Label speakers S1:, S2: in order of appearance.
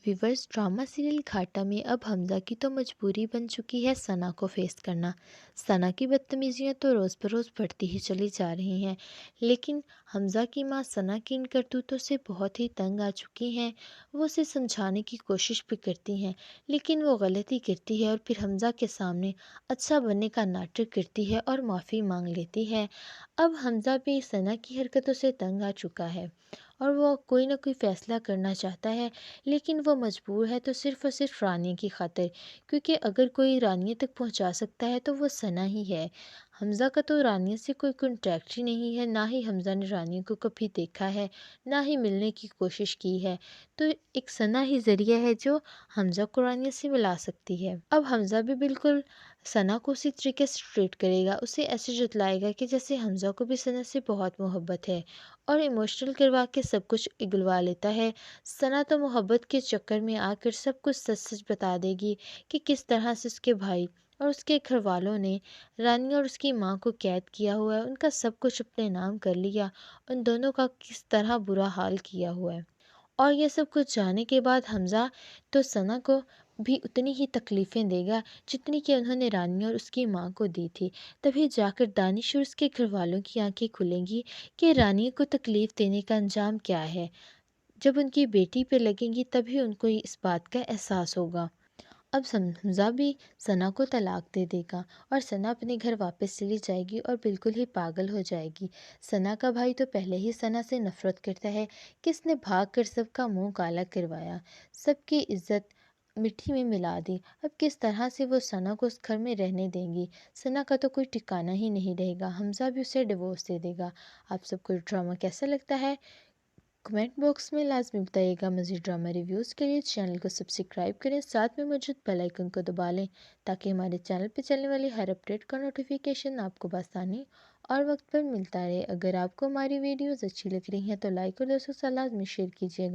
S1: Viewers drama serial گھاٹا میں اب حمزہ کی تو مجبوری بن چکی ہے ثنا کو فیس کرنا۔ ثنا کی بدتمیزیاں تو روز بروز بڑھتی ہی چلی جا رہی ہیں، لیکن حمزہ کی ماں ثنا کی ان کرتوتوں سے بہت ہی تنگ آ چکی ہیں۔ وہ اسے سمجھانے کی کوشش بھی کرتی ہیں، لیکن وہ غلطی کرتی ہے اور پھر حمزہ کے سامنے اچھا بننے کا ناٹک کرتی ہے اور معافی مانگ لیتی ہے۔ اب حمزہ بھی ثنا کی حرکتوں سے تنگ آ چکا ہے اور وہ کوئی نہ کوئی فیصلہ کرنا چاہتا ہے، لیکن وہ مجبور ہے تو صرف اور صرف رانیہ کی خاطر، کیونکہ اگر کوئی رانیہ تک پہنچا سکتا ہے تو وہ ثنا ہی ہے۔ حمزہ کا تو رانیہ سے کوئی کنٹیکٹ ہی نہیں ہے، نہ ہی حمزہ نے رانیہ کو کبھی دیکھا ہے، نہ ہی ملنے کی کوشش کی ہے، تو ایک ثنا ہی ذریعہ ہے جو حمزہ کو رانیہ سے ملا سکتی ہے۔ اب حمزہ بھی بالکل ثنا کو اسی طریقے سے ٹریٹ کرے گا، اسے ایسے جتلائے گا کہ جیسے حمزہ کو بھی ثنا سے بہت محبت ہے، اور ایموشنل کروا کے سب کچھ اگلوا لیتا ہے۔ ثنا تو محبت کے چکر میں آ کر سب کچھ سچ سچ بتا دے گی کہ کس طرح سے اس کے بھائی اور اس کے گھر والوں نے رانیہ اور اس کی ماں کو قید کیا ہوا ہے، ان کا سب کچھ اپنے نام کر لیا، ان دونوں کا کس طرح برا حال کیا ہوا ہے۔ اور یہ سب کچھ جانے کے بعد حمزہ تو ثنا کو بھی اتنی ہی تکلیفیں دے گا جتنی کہ انہوں نے رانیہ اور اس کی ماں کو دی تھی۔ تبھی جا کر دانش اور اس کے گھر والوں کی آنکھیں کھلیں گی کہ رانیہ کو تکلیف دینے کا انجام کیا ہے۔ جب ان کی بیٹی پہ لگیں گی تبھی ان کو اس بات کا احساس ہوگا۔ اب حمزہ بھی ثنا کو طلاق دے دے گا اور ثنا اپنے گھر واپس چلی جائے گی اور بالکل ہی پاگل ہو جائے گی۔ ثنا کا بھائی تو پہلے ہی ثنا سے نفرت کرتا ہے کہ اس نے بھاگ کر سب کا منہ کالا کروایا، سب کی عزت مٹی میں ملا دی۔ اب کس طرح سے وہ ثنا کو اس گھر میں رہنے دیں گی؟ ثنا کا تو کوئی ٹھکانہ ہی نہیں رہے گا، حمزہ بھی اسے ڈیورس دے دے گا۔ آپ سب کو ڈرامہ کیسا لگتا ہے؟ کمنٹ باکس میں لازمی بتائیے گا۔ مزید ڈرامہ ریویوز کے لیے چینل کو سبسکرائب کریں، ساتھ میں موجود بیل آئیکن کو دبا لیں تاکہ ہمارے چینل پہ چلنے والی ہر اپڈیٹ کا نوٹیفیکیشن آپ کو بآسانی اور وقت پر ملتا رہے۔ اگر آپ کو ہماری ویڈیوز اچھی لگ رہی ہیں تو لائک اور دوستوں کے ساتھ لازمی شیئر کیجیے گا۔